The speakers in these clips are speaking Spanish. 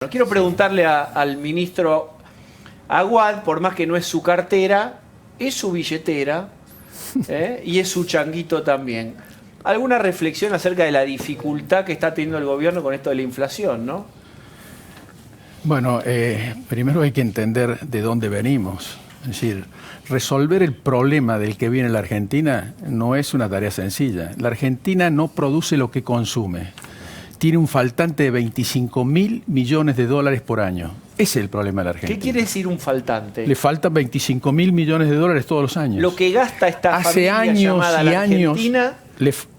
Quiero preguntarle al ministro Aguad, por más que no es su cartera, es su billetera y es su changuito también. ¿Alguna reflexión acerca de la dificultad que está teniendo el gobierno con esto de la inflación, no? Bueno, primero hay que entender de dónde venimos. Es decir, resolver el problema del que viene la Argentina no es una tarea sencilla. La Argentina no produce lo que consume. Tiene un faltante de 25.000 millones de dólares por año. Ese es el problema de la Argentina. ¿Qué quiere decir un faltante? Le faltan 25.000 millones de dólares todos los años. Lo que gasta esta hace familia años llamada y la años Argentina...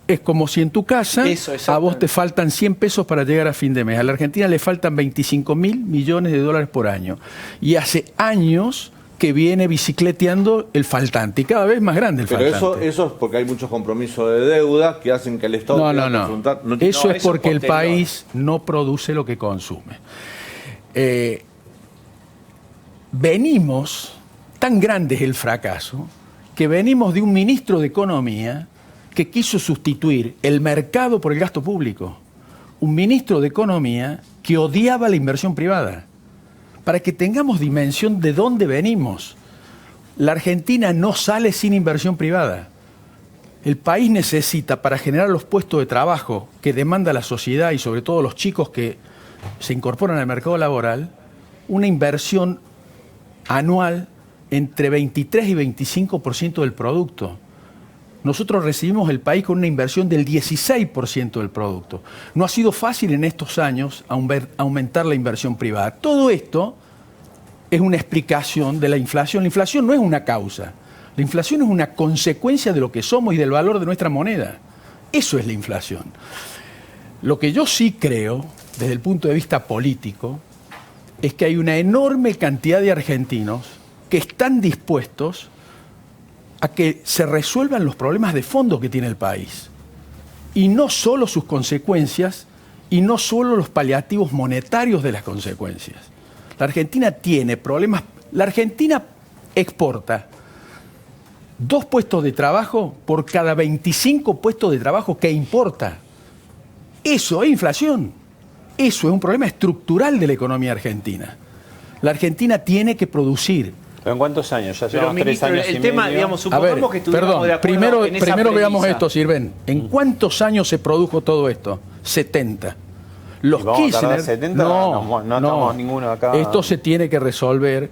Es como si en tu casa a vos te faltan 100 pesos para llegar a fin de mes. A la Argentina le faltan 25.000 millones de dólares por año. Y hace años que viene bicicleteando el faltante, y cada vez más grande el faltante. Pero eso es porque hay muchos compromisos de deuda que hacen que el Estado... No. Eso es porque el país no produce lo que consume. Venimos, tan grande es el fracaso, que venimos de un ministro de Economía que quiso sustituir el mercado por el gasto público. Un ministro de Economía que odiaba la inversión privada. Para que tengamos dimensión de dónde venimos. La Argentina no sale sin inversión privada. El país necesita, para generar los puestos de trabajo que demanda la sociedad y sobre todo los chicos que se incorporan al mercado laboral, una inversión anual entre 23 y 25% del producto. Nosotros recibimos el país con una inversión del 16% del producto. No ha sido fácil en estos años aumentar la inversión privada. Todo esto es una explicación de la inflación. La inflación no es una causa. La inflación es una consecuencia de lo que somos y del valor de nuestra moneda. Eso es la inflación. Lo que yo sí creo, desde el punto de vista político, es que hay una enorme cantidad de argentinos que están dispuestos a que se resuelvan los problemas de fondo que tiene el país. Y no solo sus consecuencias, y no solo los paliativos monetarios de las consecuencias. La Argentina tiene problemas. La Argentina exporta 2 puestos de trabajo por cada 25 puestos de trabajo que importa. Eso es inflación. Eso es un problema estructural de la economía argentina. La Argentina tiene que producir. ¿Pero en cuántos años? Ya Pero, ministro, 3 años el y tema, medio. digamos, supongamos que estuviéramos de acuerdo en esa primero veamos premisa. esto, Sirven. ¿En cuántos años se produjo todo esto? 70. Los Kirchner... 70? No estamos ninguno acá. Esto se tiene que resolver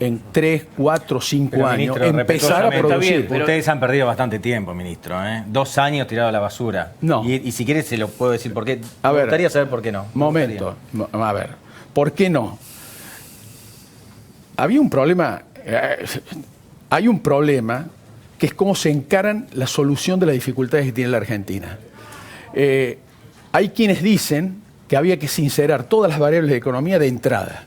en 3, 4, 5 pero, años. Ministro, empezar a producir. Bien, pero... Ustedes han perdido bastante tiempo, ministro. 2 años tirado a la basura. No. Y si quieres se lo puedo decir por qué. A Me ver, gustaría saber por qué no. Momento. A ver. ¿Por qué no? Había un problema... Hay un problema que es cómo se encaran la solución de las dificultades que tiene la Argentina. Hay quienes dicen que había que sincerar todas las variables de economía de entrada.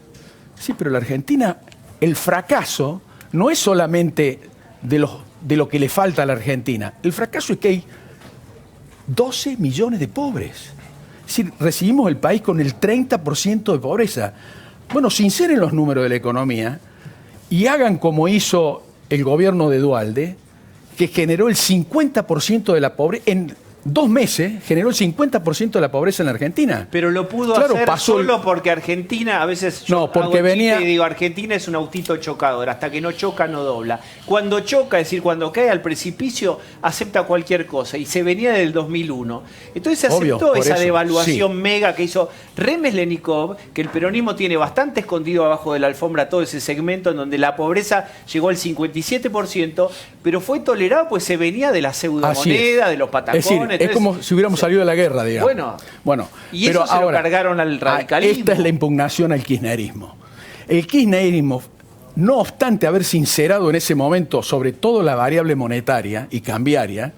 Sí, pero la Argentina, el fracaso no es solamente de lo que le falta a la Argentina. El fracaso es que hay 12 millones de pobres. Es decir, recibimos el país con el 30% de pobreza. Bueno, sinceren los números de la economía y hagan como hizo el gobierno de Duhalde, que generó el 50% de la pobreza, en 2 meses generó el 50% de la pobreza en la Argentina. Pero lo pudo hacer solo porque Argentina, a veces yo hago chiste y digo, Argentina es un autito chocador, hasta que no choca no dobla. Cuando choca, es decir, cuando cae al precipicio, acepta cualquier cosa, y se venía del 2001. Entonces aceptó esa devaluación mega que hizo Remeslenikov, que el peronismo tiene bastante escondido abajo de la alfombra todo ese segmento en donde la pobreza llegó al 57%, pero fue tolerado pues se venía de la pseudomoneda, de los patacones. Es como si hubiéramos salido de la guerra, digamos. Bueno, y pero eso se lo cargaron al radicalismo. Esta es la impugnación al kirchnerismo. El kirchnerismo, no obstante haber sincerado en ese momento sobre todo la variable monetaria y cambiaria,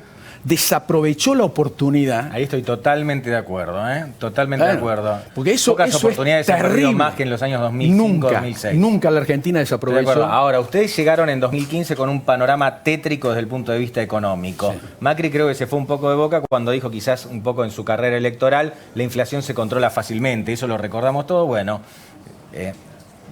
desaprovechó la oportunidad. Ahí estoy totalmente de acuerdo, Totalmente de acuerdo. Porque pocas oportunidades se han perdido más que en los años 2005, 2006. Nunca la Argentina desaprovechó. Ahora, ustedes llegaron en 2015 con un panorama tétrico desde el punto de vista económico. Sí. Macri creo que se fue un poco de boca cuando dijo, quizás un poco en su carrera electoral, la inflación se controla fácilmente. Eso lo recordamos todos. Bueno,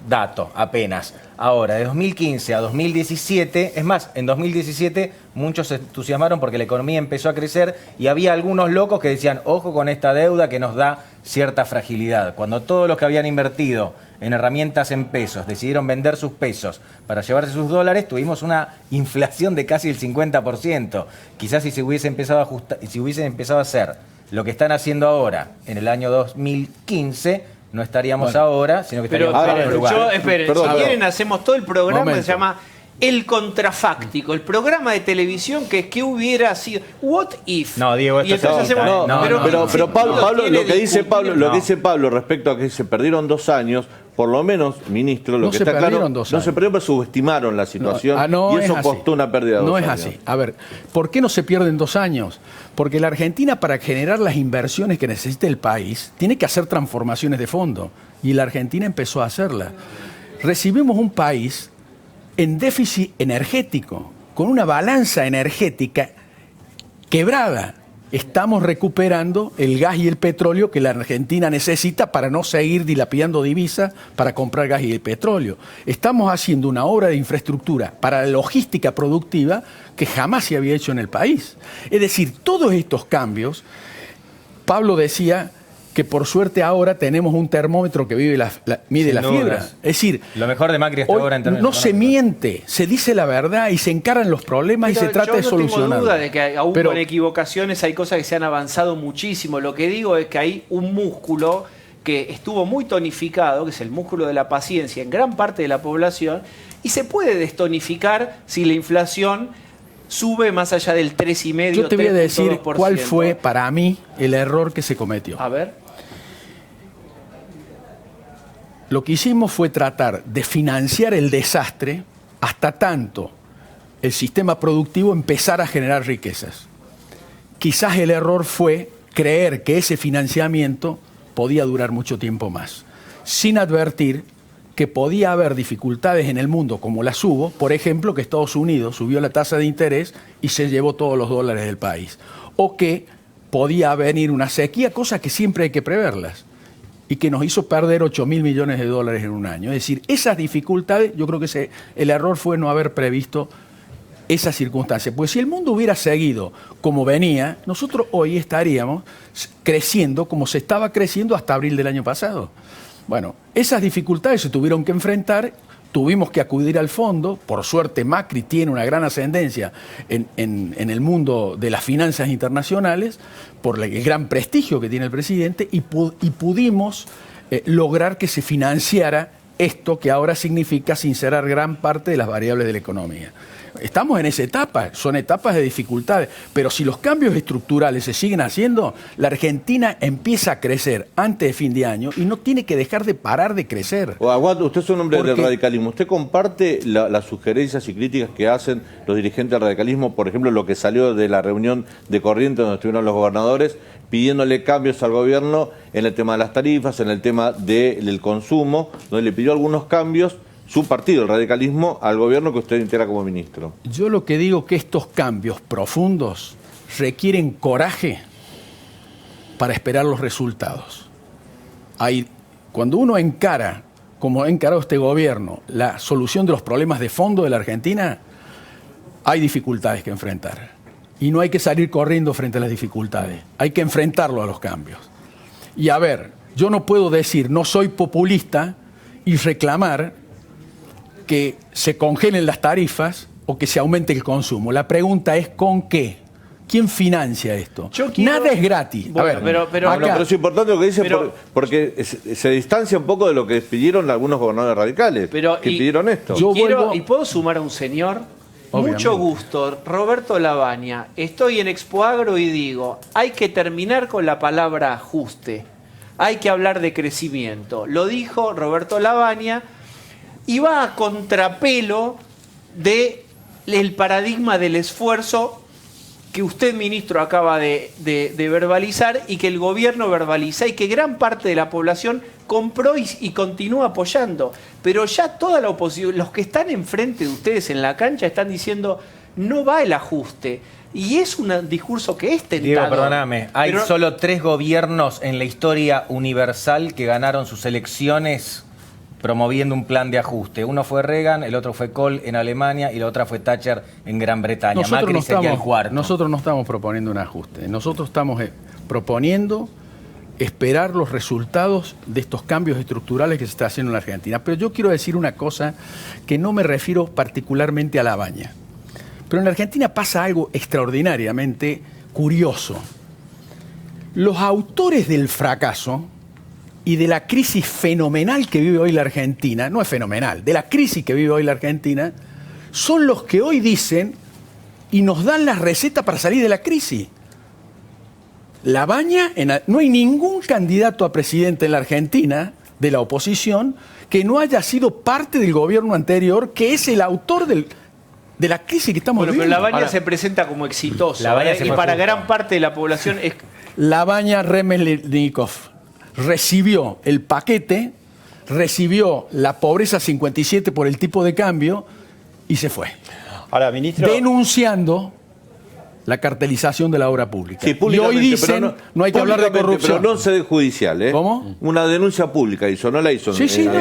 dato apenas. Ahora, de 2015 a 2017, es más, en 2017 muchos se entusiasmaron porque la economía empezó a crecer y había algunos locos que decían, ojo con esta deuda que nos da cierta fragilidad. Cuando todos los que habían invertido en herramientas en pesos decidieron vender sus pesos para llevarse sus dólares, tuvimos una inflación de casi el 50%. Quizás si se hubiese empezado a ajustar, si hubiesen empezado a hacer lo que están haciendo ahora en el año 2015, no estaríamos ahora, sino que estaríamos en otro lugar. Esperen, si quieren hacemos todo el programa que se llama El Contrafáctico, el programa de televisión que es que hubiera sido What If. No, Diego, esto y entonces hacemos, pero Pablo, lo que dice Pablo respecto a que se perdieron 2 años, por lo menos, ministro, lo que está claro, no se perdieron, pero subestimaron la situación y eso costó una pérdida de 2 años. No es así. A ver, ¿por qué no se pierden 2 años? Porque la Argentina, para generar las inversiones que necesita el país, tiene que hacer transformaciones de fondo. Y la Argentina empezó a hacerla. Recibimos un país en déficit energético, con una balanza energética quebrada. Estamos recuperando el gas y el petróleo que la Argentina necesita para no seguir dilapidando divisas para comprar gas y el petróleo. Estamos haciendo una obra de infraestructura para la logística productiva que jamás se había hecho en el país. Es decir, todos estos cambios, Pablo decía que por suerte ahora tenemos un termómetro que mide la fiebre. Es decir, lo mejor de Macri hasta ahora en términos no se miente, se dice la verdad y se encaran los problemas y se trata de solucionarlos. Yo no tengo duda de que aún con equivocaciones hay cosas que se han avanzado muchísimo. Lo que digo es que hay un músculo que estuvo muy tonificado, que es el músculo de la paciencia en gran parte de la población, y se puede destonificar si la inflación sube más allá del 3,5%. Yo te voy a decir cuál fue para mí el error que se cometió. A ver. Lo que hicimos fue tratar de financiar el desastre hasta tanto el sistema productivo empezara a generar riquezas. Quizás el error fue creer que ese financiamiento podía durar mucho tiempo más, sin advertir que podía haber dificultades en el mundo como las hubo, por ejemplo, que Estados Unidos subió la tasa de interés y se llevó todos los dólares del país, o que podía venir una sequía, cosas que siempre hay que preverlas, y que nos hizo perder 8.000 millones de dólares en un año. Es decir, esas dificultades, yo creo que el error fue no haber previsto esas circunstancias. Pues si el mundo hubiera seguido como venía, nosotros hoy estaríamos creciendo como se estaba creciendo hasta abril del año pasado. Bueno, esas dificultades se tuvieron que enfrentar, tuvimos que acudir al fondo. Por suerte Macri tiene una gran ascendencia en el mundo de las finanzas internacionales, por el gran prestigio que tiene el presidente, y pudimos lograr que se financiara esto que ahora significa sincerar gran parte de las variables de la economía. Estamos en esa etapa, son etapas de dificultades, pero si los cambios estructurales se siguen haciendo, la Argentina empieza a crecer antes de fin de año y no tiene que dejar de parar de crecer. Aguad, usted es un hombre del radicalismo. ¿Usted comparte las sugerencias y críticas que hacen los dirigentes del radicalismo? Por ejemplo, lo que salió de la reunión de Corrientes donde estuvieron los gobernadores pidiéndole cambios al gobierno en el tema de las tarifas, en el tema del consumo, donde le pidió algunos cambios su partido, el radicalismo, al gobierno que usted integra como ministro. Yo lo que digo es que estos cambios profundos requieren coraje para esperar los resultados. Cuando uno encara, como ha encarado este gobierno, la solución de los problemas de fondo de la Argentina, hay dificultades que enfrentar. Y no hay que salir corriendo frente a las dificultades, hay que enfrentarlo a los cambios. Y a ver, yo no puedo decir, no soy populista, y reclamar que se congelen las tarifas o que se aumente el consumo. La pregunta es ¿con qué? ¿Quién financia esto? Nada es gratis. Bueno, pero es importante lo que dice porque se distancia un poco de lo que pidieron algunos gobernadores radicales que pidieron esto. Y puedo sumar a un señor. Obviamente. Mucho gusto, Roberto Lavagna. Estoy en Expoagro y digo, hay que terminar con la palabra ajuste. Hay que hablar de crecimiento. Lo dijo Roberto Lavagna. Y va a contrapelo del paradigma del esfuerzo que usted, ministro, acaba de verbalizar y que el gobierno verbaliza y que gran parte de la población compró y continúa apoyando. Pero ya toda la oposición, los que están enfrente de ustedes en la cancha, están diciendo no va el ajuste. Y es un discurso que es tentador. Diego, perdóname, hay solo 3 gobiernos en la historia universal que ganaron sus elecciones promoviendo un plan de ajuste. Uno fue Reagan, el otro fue Kohl en Alemania y la otra fue Thatcher en Gran Bretaña. Macri sería el cuarto. Nosotros no estamos proponiendo un ajuste. Nosotros estamos proponiendo esperar los resultados de estos cambios estructurales que se está haciendo en la Argentina. Pero yo quiero decir una cosa que no me refiero particularmente a La Baña. Pero en la Argentina pasa algo extraordinariamente curioso. Los autores del fracaso y de la crisis fenomenal que vive hoy la Argentina, no es fenomenal, de la crisis que vive hoy la Argentina, son los que hoy dicen y nos dan las recetas para salir de la crisis. La Baña, no hay ningún candidato a presidente en la Argentina de la oposición que no haya sido parte del gobierno anterior, que es el autor de la crisis que estamos viviendo. Pero La Baña se presenta como exitoso, y para gran parte de la población es... La Baña Remelnikov recibió el paquete, recibió la pobreza 57 por el tipo de cambio y se fue. Ahora, ministro... Denunciando la cartelización de la obra pública. Sí, y hoy dicen, no hay que hablar de corrupción. Pero no en sede judicial, ¿eh? ¿Cómo? Una denuncia pública hizo, no la hizo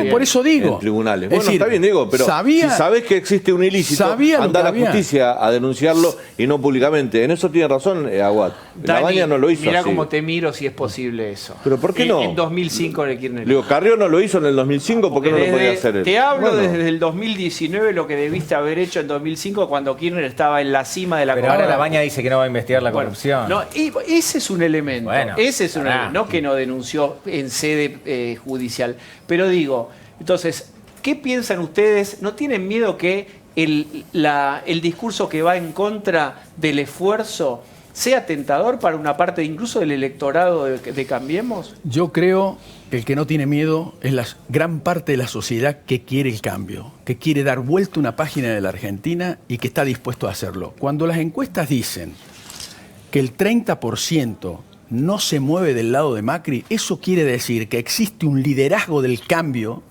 por eso digo. En tribunales. Es Bueno, decir, está bien, digo, pero si sabés que existe un ilícito, anda a la justicia a denunciarlo y no públicamente. En eso tiene razón Aguad. La Baña no lo hizo mirá así. cómo te miro si es posible eso. ¿Pero por qué no? En 2005 le quieren... Digo, Carrió no lo hizo en el 2005, ¿por qué no lo podía hacer él? Te hablo desde el 2019, lo que debiste haber hecho en 2005 cuando Kirchner estaba en la cima de la Pero ahora La Baña dice que no va a investigar la corrupción. No, y ese es un elemento. Bueno, ese es un elemento. No que no denunció en sede judicial. Pero digo, entonces, ¿qué piensan ustedes? ¿No tienen miedo que el discurso que va en contra del esfuerzo sea tentador para una parte incluso del electorado de Cambiemos? Yo creo que el que no tiene miedo es la gran parte de la sociedad que quiere el cambio, que quiere dar vuelta una página de la Argentina y que está dispuesto a hacerlo. Cuando las encuestas dicen que el 30% no se mueve del lado de Macri, eso quiere decir que existe un liderazgo del cambio,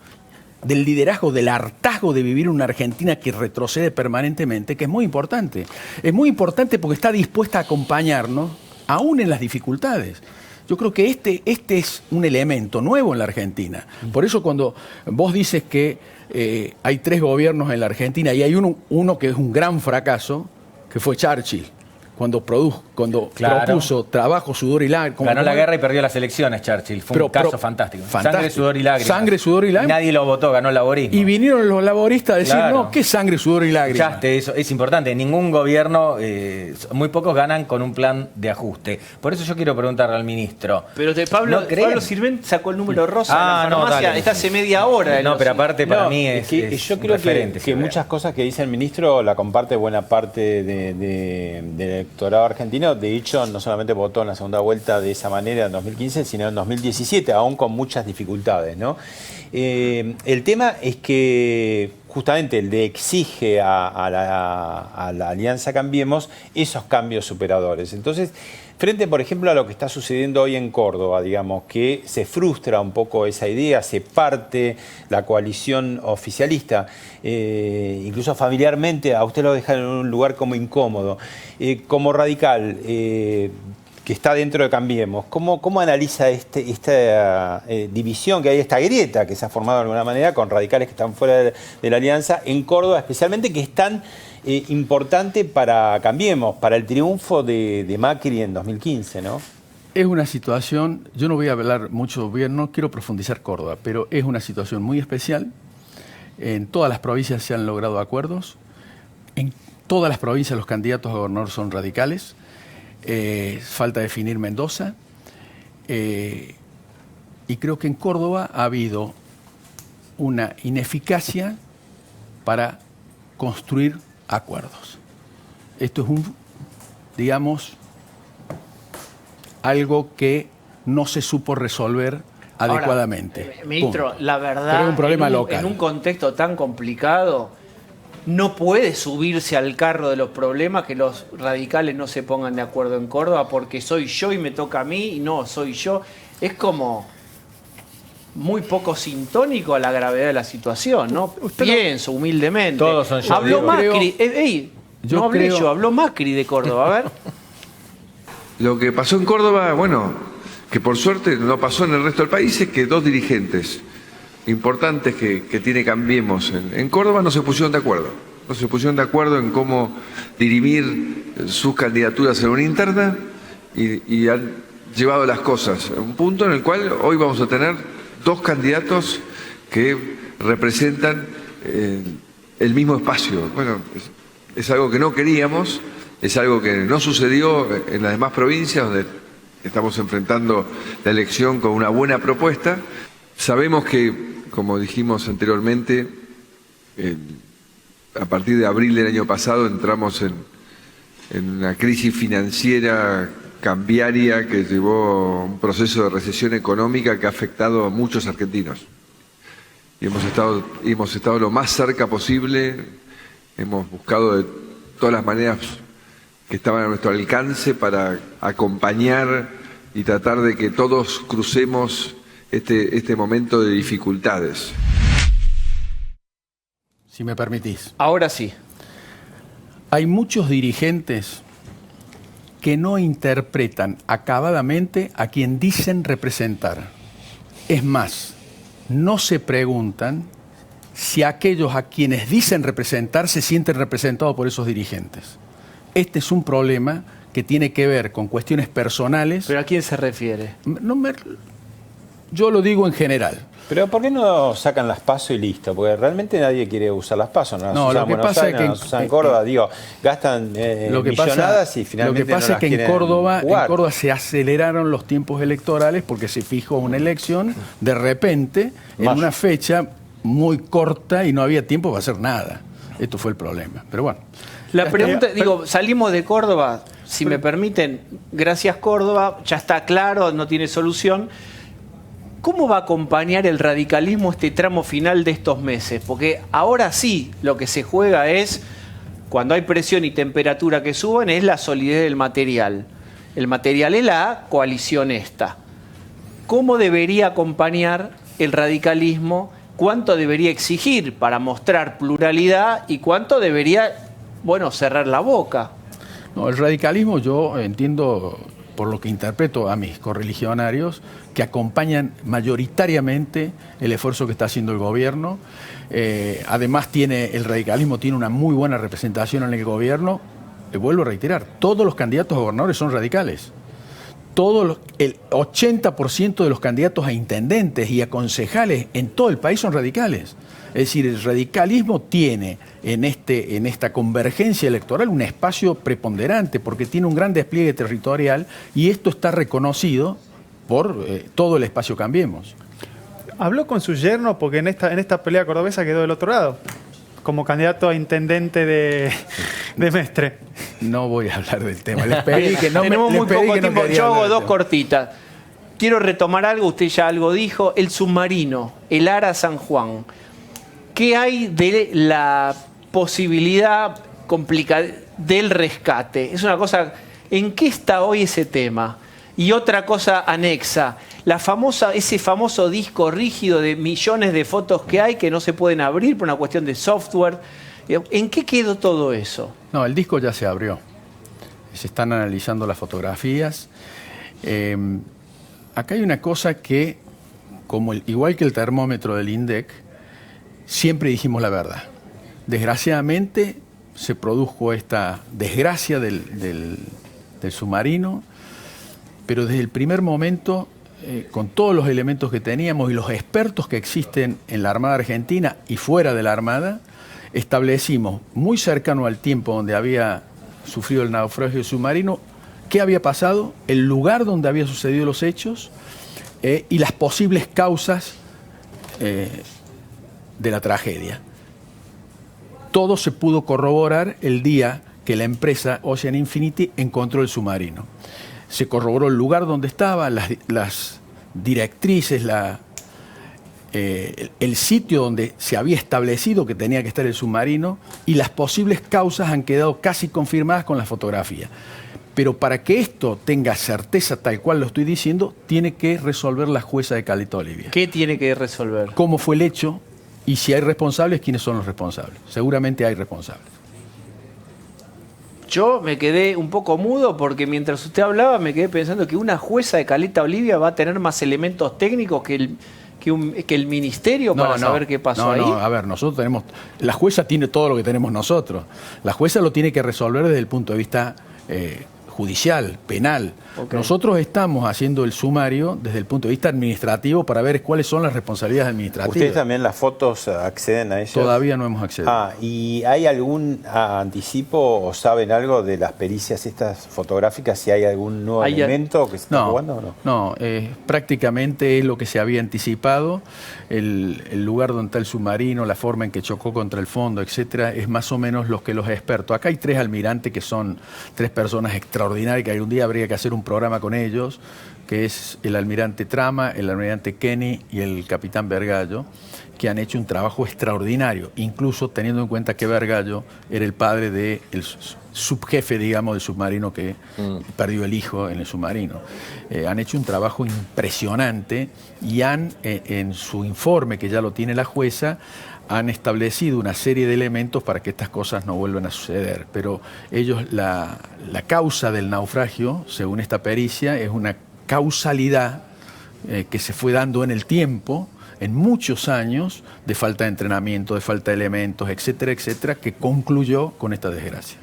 del liderazgo del hartazgo de vivir una Argentina que retrocede permanentemente, que es muy importante. Es muy importante porque está dispuesta a acompañarnos, aún en las dificultades. Yo creo que este es un elemento nuevo en la Argentina. Por eso cuando vos dices que hay 3 gobiernos en la Argentina y hay uno que es un gran fracaso, que fue Churchill, cuando propuso trabajo, sudor y lágrimas. Ganó la guerra y perdió las elecciones, Churchill. Fue un caso fantástico. Sangre, sudor y lágrimas. Sangre, sudor y lágrimas. Nadie lo votó, ganó el laborismo. Y vinieron los laboristas a decir, no, ¿qué sangre, sudor y lágrimas? Eso es importante. Ningún gobierno, muy pocos ganan con un plan de ajuste. Por eso yo quiero preguntarle al ministro. Pero Pablo Sirvent sacó el número rosa de la farmacia, está hace media hora. No, pero aparte para mí es yo creo que muchas cosas que dice el ministro la comparte buena parte del electorado argentino. De hecho, no solamente votó en la segunda vuelta de esa manera en 2015, sino en 2017, aún con muchas dificultades, ¿no? El tema es que justamente el de exige a la Alianza Cambiemos esos cambios superadores. Entonces, frente, por ejemplo, a lo que está sucediendo hoy en Córdoba, digamos, que se frustra un poco esa idea, se parte la coalición oficialista, incluso familiarmente, a usted lo deja en un lugar como incómodo. Como radical, que está dentro de Cambiemos, ¿cómo analiza esta división que hay, esta grieta que se ha formado de alguna manera con radicales que están fuera de la alianza en Córdoba, especialmente, que es tan importante para Cambiemos, para el triunfo de Macri en 2015, ¿no? Es una situación, yo no voy a hablar mucho, no quiero profundizar Córdoba, pero es una situación muy especial. En todas las provincias se han logrado acuerdos, en todas las provincias los candidatos a gobernador son radicales. Falta definir Mendoza, y creo que en Córdoba ha habido una ineficacia para construir acuerdos. Esto es digamos, algo que no se supo resolver adecuadamente. Ahora, ministro, la verdad, pero es un problema local. En un contexto tan complicado, no puede subirse al carro de los problemas que los radicales no se pongan de acuerdo en Córdoba porque soy yo y me toca a mí y no soy yo. Es como muy poco sintónico a la gravedad de la situación, ¿no? Pienso humildemente. Todos son yo. Habló Macri, no hablé yo, habló Macri de Córdoba, a ver. Lo que pasó en Córdoba, bueno, que por suerte no pasó en el resto del país, es que 2 dirigentes importantes que tiene Cambiemos en Córdoba no se pusieron de acuerdo. No se pusieron de acuerdo en cómo dirimir sus candidaturas en una interna y han llevado las cosas a un punto en el cual hoy vamos a tener dos candidatos que representan el mismo espacio. Bueno, es algo que no queríamos, es algo que no sucedió en las demás provincias donde estamos enfrentando la elección con una buena propuesta. Sabemos que, como dijimos anteriormente, a partir de abril del año pasado entramos en una crisis financiera cambiaria que llevó a un proceso de recesión económica que ha afectado a muchos argentinos. Y hemos estado lo más cerca posible, hemos buscado de todas las maneras que estaban a nuestro alcance para acompañar y tratar de que todos crucemos este momento de dificultades. Si me permitís. Ahora sí. Hay muchos dirigentes que no interpretan acabadamente a quien dicen representar. Es más, no se preguntan si aquellos a quienes dicen representar se sienten representados por esos dirigentes. Este es un problema que tiene que ver con cuestiones personales. ¿Pero a quién se refiere? Yo lo digo en general. Pero ¿por qué no sacan las PASO y listo? Porque realmente nadie quiere usar las PASO. No, lo que pasa es que no las usan en Córdoba, gastan millonadas y finalmente lo que pasa es que en Córdoba se aceleraron los tiempos electorales porque se fijó una elección de repente en una fecha muy corta y no había tiempo para hacer nada. Esto fue el problema. Pero bueno. La pregunta, salimos de Córdoba, si me permiten, gracias Córdoba, ya está claro, no tiene solución. ¿Cómo va a acompañar el radicalismo este tramo final de estos meses? Porque ahora sí lo que se juega es, cuando hay presión y temperatura que suben, es la solidez del material. El material es la coalición esta. ¿Cómo debería acompañar el radicalismo? ¿Cuánto debería exigir para mostrar pluralidad? ¿Y cuánto debería, cerrar la boca? No, el radicalismo yo entiendo, por lo que interpreto a mis correligionarios, que acompañan mayoritariamente el esfuerzo que está haciendo el gobierno. Además, el radicalismo tiene una muy buena representación en el gobierno. Le vuelvo a reiterar, todos los candidatos a gobernadores son radicales. El 80% de los candidatos a intendentes y a concejales en todo el país son radicales. Es decir, el radicalismo tiene en esta convergencia electoral un espacio preponderante porque tiene un gran despliegue territorial y esto está reconocido por todo el espacio Cambiemos. Habló con su yerno porque en esta pelea cordobesa quedó del otro lado, como candidato a intendente de Mestre. No voy a hablar del tema. Les pedí que no Tenemos muy poco tiempo. Yo hago dos cortitas. Quiero retomar algo, usted ya algo dijo. El submarino, el ARA San Juan. ¿Qué hay de la posibilidad complicada del rescate? Es una cosa. ¿En qué está hoy ese tema? Y otra cosa anexa, ese famoso disco rígido de millones de fotos que hay que no se pueden abrir por una cuestión de software. ¿En qué quedó todo eso? No, el disco ya se abrió. Se están analizando las fotografías. Acá hay una cosa que, igual que el termómetro del INDEC, siempre dijimos la verdad. Desgraciadamente se produjo esta desgracia del submarino, pero desde el primer momento, con todos los elementos que teníamos y los expertos que existen en la Armada Argentina y fuera de la Armada, establecimos muy cercano al tiempo donde había sufrido el naufragio del submarino, qué había pasado, el lugar donde habían sucedido los hechos y las posibles causas de la tragedia. Todo se pudo corroborar el día que la empresa Ocean Infinity encontró el submarino. Se corroboró el lugar donde estaba, las directrices, el sitio donde se había establecido que tenía que estar el submarino y las posibles causas han quedado casi confirmadas con la fotografía. Pero para que esto tenga certeza tal cual lo estoy diciendo, tiene que resolver la jueza de Caleta Olivia. ¿Qué tiene que resolver? ¿Cómo fue el hecho? Y si hay responsables, ¿quiénes son los responsables? Seguramente hay responsables. Yo me quedé un poco mudo porque mientras usted hablaba me quedé pensando que una jueza de Caleta Olivia va a tener más elementos técnicos que que el ministerio para saber qué pasó ahí? No, a ver, nosotros tenemos... La jueza tiene todo lo que tenemos nosotros. La jueza lo tiene que resolver desde el punto de vista judicial, penal. Okay. Nosotros estamos haciendo el sumario desde el punto de vista administrativo para ver cuáles son las responsabilidades administrativas. ¿Ustedes también las fotos acceden a ellas? Todavía no hemos accedido. ¿Y hay algún anticipo o saben algo de las pericias estas fotográficas? ¿Si hay algún nuevo elemento que se está jugando o no? No, prácticamente es lo que se había anticipado. El lugar donde está el submarino, la forma en que chocó contra el fondo, etcétera, es más o menos lo que los expertos. Acá hay 3 almirantes que son 3 personas extraordinarias que algún día habría que hacer un programa con ellos, que es el almirante Trama, el almirante Kenny y el capitán Vergallo, que han hecho un trabajo extraordinario, incluso teniendo en cuenta que Vergallo era el padre del subjefe, digamos, del submarino que perdió el hijo en el submarino. Han hecho un trabajo impresionante y han, en su informe, que ya lo tiene la jueza, han establecido una serie de elementos para que estas cosas no vuelvan a suceder. Pero ellos, la causa del naufragio, según esta pericia, es una causalidad que se fue dando en el tiempo, en muchos años, de falta de entrenamiento, de falta de elementos, etcétera, etcétera, que concluyó con esta desgracia.